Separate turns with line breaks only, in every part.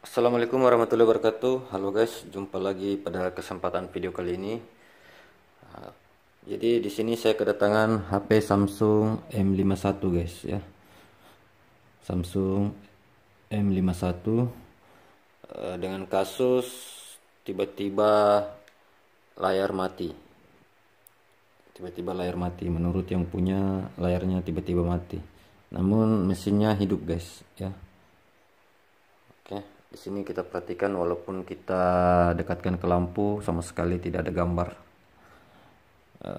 Assalamualaikum warahmatullahi wabarakatuh. Halo guys, jumpa lagi pada kesempatan video kali ini. Jadi di sini saya kedatangan HP Samsung M51 guys ya. Samsung M51 dengan kasus tiba-tiba layar mati. Tiba-tiba layar mati. Menurut yang punya, layarnya tiba-tiba mati. Namun mesinnya hidup guys ya. Oke, di sini kita perhatikan walaupun kita dekatkan ke lampu sama sekali tidak ada gambar.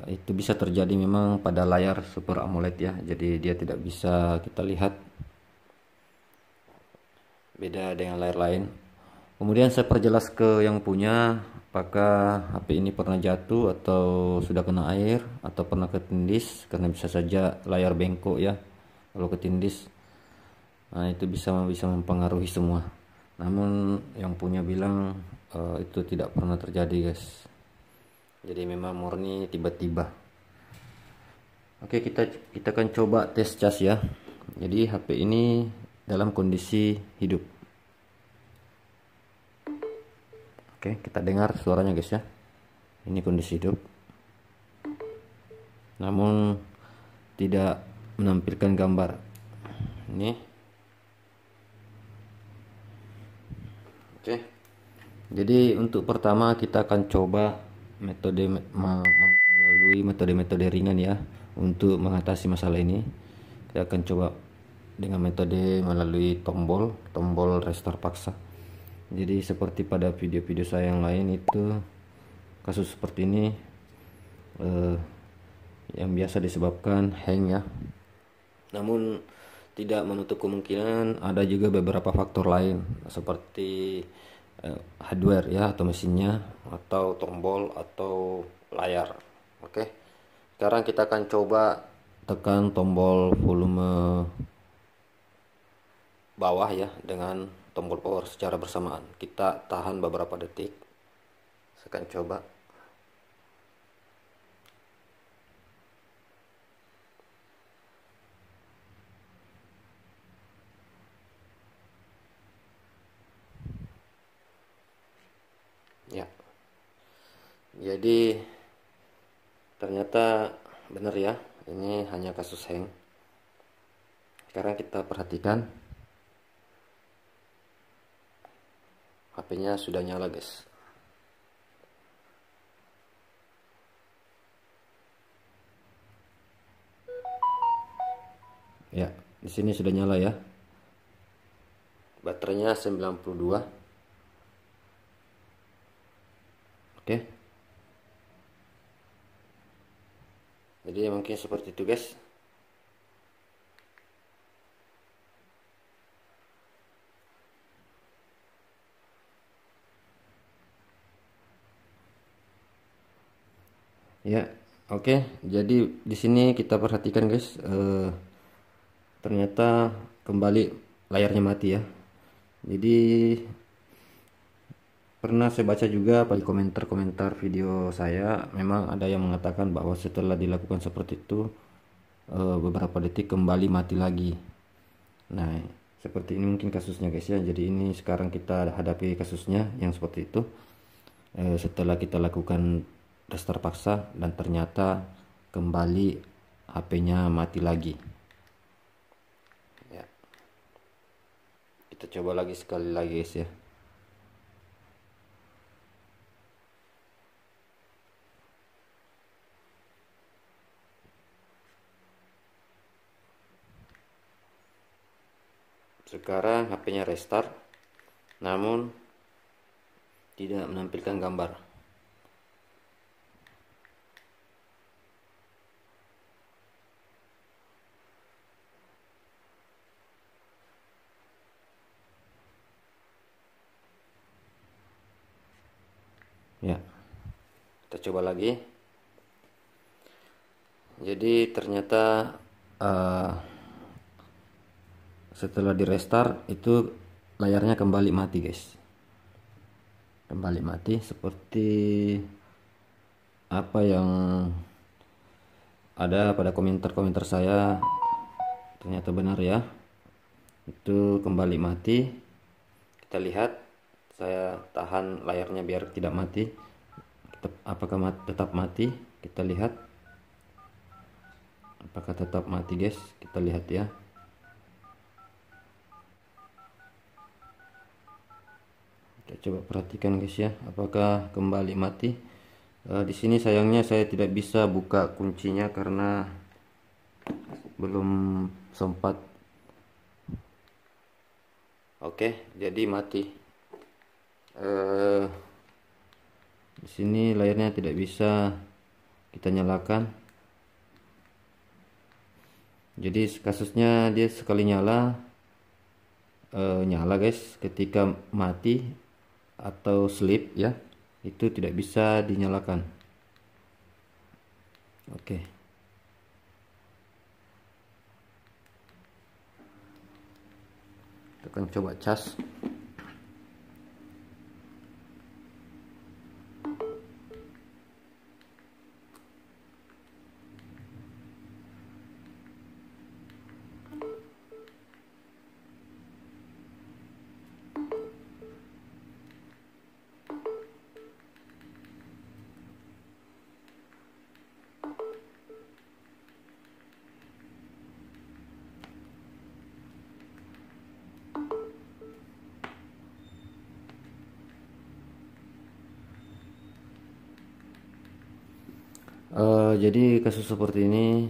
Itu bisa terjadi memang pada layar Super AMOLED ya. Jadi dia tidak bisa kita lihat, beda dengan layar lain. Kemudian saya perjelas ke yang punya, apakah HP ini pernah jatuh atau sudah kena air atau pernah ketindis, karena bisa saja layar bengkok ya kalau ketindis. Nah, itu bisa mempengaruhi semua. Namun yang punya bilang itu tidak pernah terjadi guys. Jadi memang murni tiba-tiba. Oke, kita akan coba tes cas ya. Jadi HP ini dalam kondisi hidup. Oke, kita dengar suaranya guys ya. Ini kondisi hidup. Namun tidak menampilkan gambar. Ini. Oke. Jadi untuk pertama kita akan coba melalui metode ringan ya untuk mengatasi masalah ini. Kita akan coba dengan metode melalui tombol restart paksa. Jadi seperti pada video-video saya yang lain itu, kasus seperti ini yang biasa disebabkan hang ya. Namun tidak menutup kemungkinan ada juga beberapa faktor lain seperti hardware ya, atau mesinnya, atau tombol, atau layar. Oke, sekarang kita akan coba tekan tombol volume bawah ya dengan tombol power secara bersamaan. Kita tahan beberapa detik. Saya akan coba. Ya, jadi ternyata benar ya, ini hanya kasus hang. Sekarang kita perhatikan, HP-nya sudah nyala guys. Ya, di sini sudah nyala ya. Baterainya 92. Oke. Jadi mungkin seperti itu guys. Ya, oke. Jadi di sini kita perhatikan guys, ternyata kembali layarnya mati ya. Jadi pernah saya baca juga pada komentar-komentar video saya, memang ada yang mengatakan bahwa setelah dilakukan seperti itu beberapa detik kembali mati lagi. Nah, seperti ini mungkin kasusnya guys ya. Jadi ini sekarang kita hadapi kasusnya yang seperti itu. Setelah kita lakukan restart paksa dan ternyata kembali HP-nya mati lagi. Ya. Kita coba lagi sekali lagi guys ya. Sekarang HP-nya restart, namun tidak menampilkan gambar. Ya, kita coba lagi. Jadi ternyata setelah di restart itu layarnya kembali mati guys. Kembali mati seperti apa yang ada pada komentar-komentar saya. Ternyata benar ya, itu kembali mati. Kita lihat, saya tahan layarnya biar tidak mati. Apakah tetap mati? Kita lihat apakah tetap mati guys. Kita lihat ya. Kita coba perhatikan guys ya, apakah kembali mati. Di sini sayangnya saya tidak bisa buka kuncinya karena belum sempat. Oke, jadi mati. Di sini layarnya tidak bisa kita nyalakan. Jadi kasusnya dia sekali nyala nyala guys, ketika mati atau sleep ya, itu tidak bisa dinyalakan. Oke. Kita akan coba cas. Jadi kasus seperti ini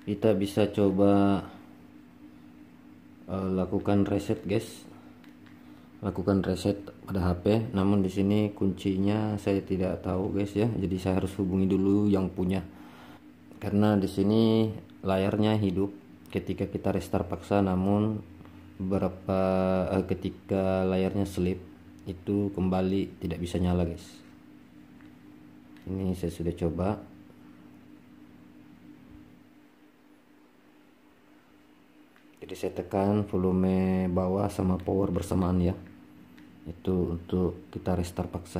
kita bisa coba lakukan reset guys, lakukan reset pada HP. Namun di sini kuncinya saya tidak tahu guys ya, jadi saya harus hubungi dulu yang punya, karena di sini layarnya hidup ketika kita restart paksa, namun ketika layarnya sleep itu kembali tidak bisa nyala guys. Ini saya sudah coba. Jadi saya tekan volume bawah sama power bersamaan ya, itu untuk kita restart paksa.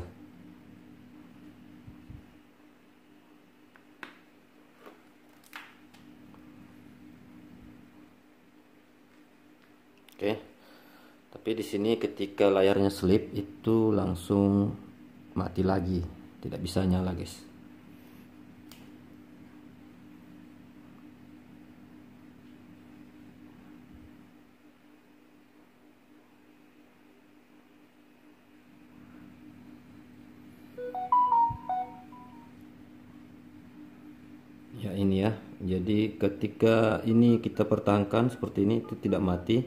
Oke, tapi di sini ketika layarnya sleep itu langsung mati lagi, tidak bisa nyala guys. Ya ini ya, jadi ketika ini kita pertahankan seperti ini itu tidak mati,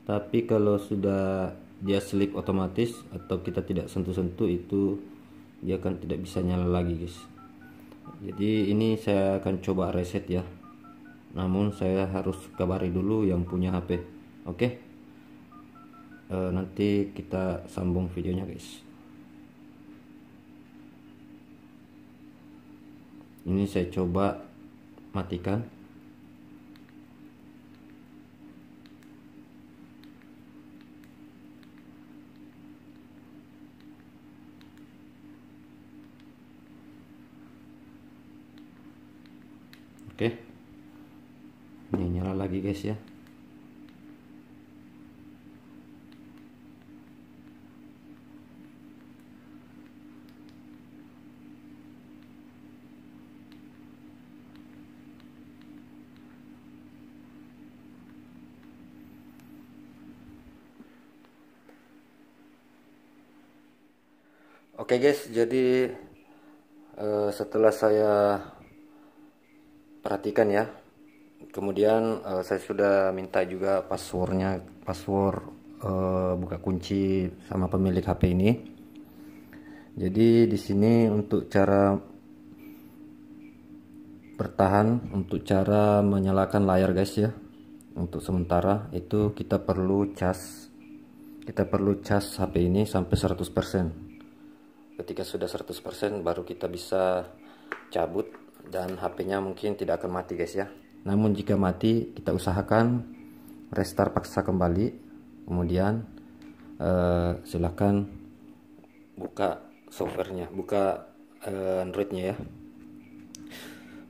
tapi kalau sudah dia sleep otomatis atau kita tidak sentuh-sentuh itu dia akan tidak bisa nyala lagi guys. Jadi ini saya akan coba reset ya, namun saya harus kabari dulu yang punya HP. Oke. Nanti kita sambung videonya guys. Ini saya coba matikan. Oke, ini nyala lagi guys ya. Oke guys, jadi setelah saya perhatikan ya, kemudian saya sudah minta juga password buka kunci sama pemilik HP ini. Jadi di sini untuk cara bertahan, untuk cara menyalakan layar guys ya, untuk sementara itu kita perlu cas HP ini sampai 100%. Ketika sudah 100% baru kita bisa cabut dan HP-nya mungkin tidak akan mati guys ya. Namun jika mati, kita usahakan restart paksa kembali, kemudian silahkan buka softwarenya, buka Androidnya ya.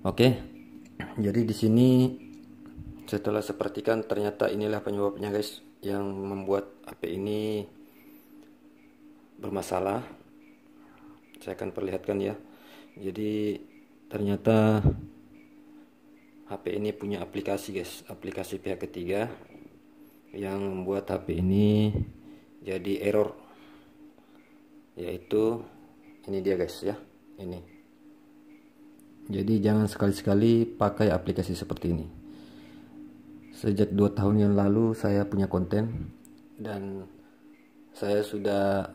Oke, jadi di sini setelah saya perhatikan ternyata inilah penyebabnya guys yang membuat HP ini bermasalah. Saya akan perlihatkan ya. Jadi ternyata HP ini punya aplikasi guys, aplikasi pihak ketiga yang membuat HP ini jadi error, yaitu ini dia guys ya, ini. Jadi jangan sekali-sekali pakai aplikasi seperti ini. Sejak 2 tahun yang lalu saya punya konten dan saya sudah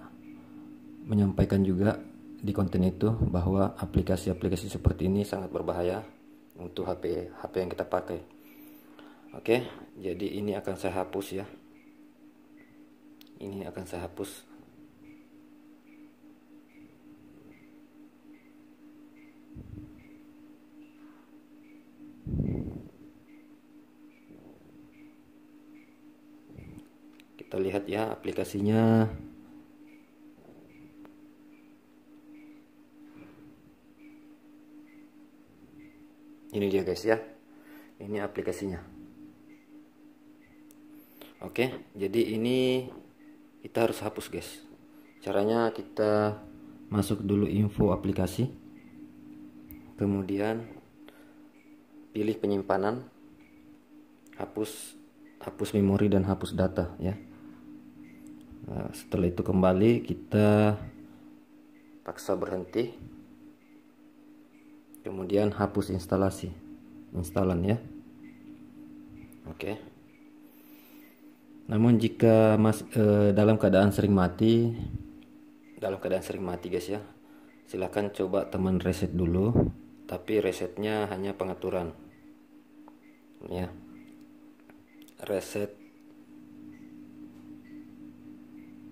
menyampaikan juga di konten itu bahwa aplikasi-aplikasi seperti ini sangat berbahaya untuk HP yang kita pakai. Oke, jadi ini akan saya hapus ya. Ini akan saya hapus. Kita lihat ya aplikasinya. Ini dia guys ya. Ini aplikasinya. Oke, jadi ini kita harus hapus guys. Caranya kita masuk dulu info aplikasi. Kemudian pilih penyimpanan. Hapus memori dan hapus data ya. Nah, setelah itu kembali kita paksa berhenti, kemudian hapus instalan ya. Oke. Namun jika dalam keadaan sering mati guys ya, silahkan coba teman reset dulu, tapi resetnya hanya pengaturan ya, reset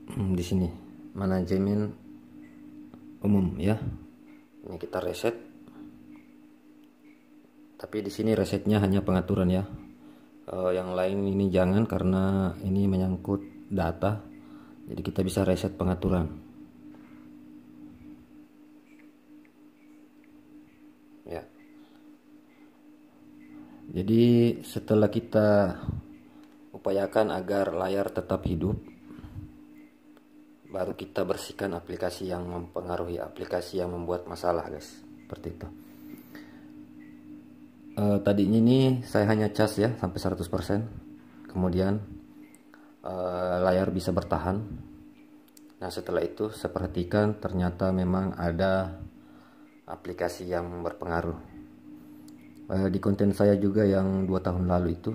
di sini manajemen umum ya. Ini kita reset, tapi di sini resetnya hanya pengaturan ya. Yang lain ini jangan, karena ini menyangkut data, jadi kita bisa reset pengaturan ya. Jadi setelah kita upayakan agar layar tetap hidup, baru kita bersihkan aplikasi yang mempengaruhi, aplikasi yang membuat masalah guys, seperti itu. Tadinya ini saya hanya cas ya sampai 100%, kemudian layar bisa bertahan. Nah setelah itu saya perhatikan ternyata memang ada aplikasi yang berpengaruh. Di konten saya juga yang 2 tahun lalu itu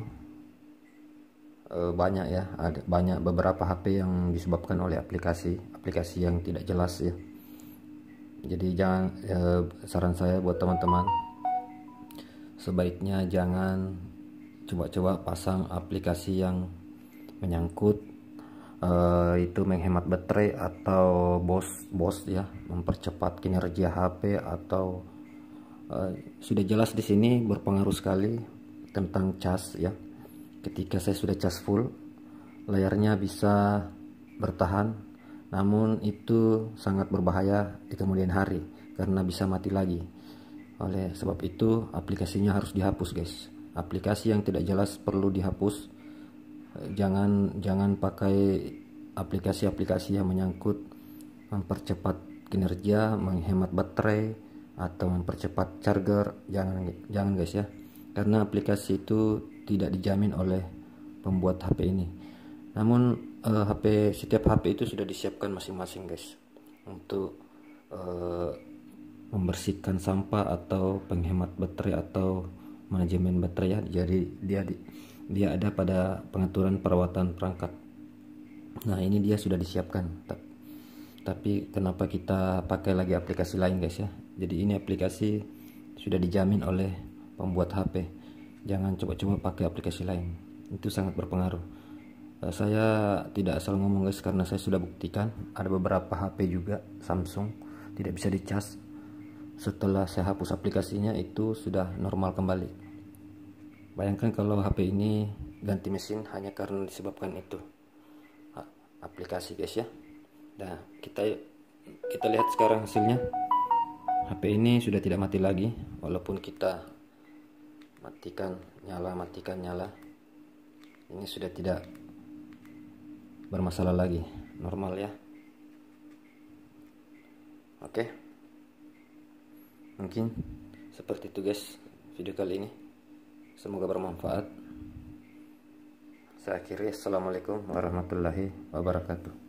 banyak ya, ada banyak beberapa HP yang disebabkan oleh aplikasi yang tidak jelas ya. Jadi jangan, saran saya buat teman-teman, sebaiknya jangan coba-coba pasang aplikasi yang menyangkut itu menghemat baterai atau bos ya, mempercepat kinerja HP, atau sudah jelas di sini berpengaruh sekali tentang cas ya. Ketika saya sudah cas full, layarnya bisa bertahan, namun itu sangat berbahaya di kemudian hari karena bisa mati lagi. Oleh sebab itu aplikasinya harus dihapus guys. Aplikasi yang tidak jelas perlu dihapus. Jangan pakai aplikasi-aplikasi yang menyangkut mempercepat kinerja, menghemat baterai, atau mempercepat charger. Jangan guys ya, karena aplikasi itu tidak dijamin oleh pembuat HP ini. Namun setiap HP itu sudah disiapkan masing-masing guys untuk membersihkan sampah atau penghemat baterai atau manajemen baterai ya. Jadi dia ada pada pengaturan perawatan perangkat. Nah ini dia sudah disiapkan, tapi kenapa kita pakai lagi aplikasi lain guys ya. Jadi ini aplikasi sudah dijamin oleh pembuat HP. Jangan coba-coba pakai aplikasi lain, itu sangat berpengaruh. Saya tidak asal ngomong guys, karena saya sudah buktikan ada beberapa HP juga Samsung tidak bisa dicas. Setelah saya hapus aplikasinya itu sudah normal kembali. Bayangkan kalau HP ini ganti mesin hanya karena disebabkan itu aplikasi guys ya. Nah kita lihat sekarang hasilnya. HP ini sudah tidak mati lagi, walaupun kita matikan nyala, ini sudah tidak bermasalah lagi, normal ya. Oke, mungkin seperti itu guys video kali ini, semoga bermanfaat. Saya akhiri, assalamualaikum warahmatullahi wabarakatuh.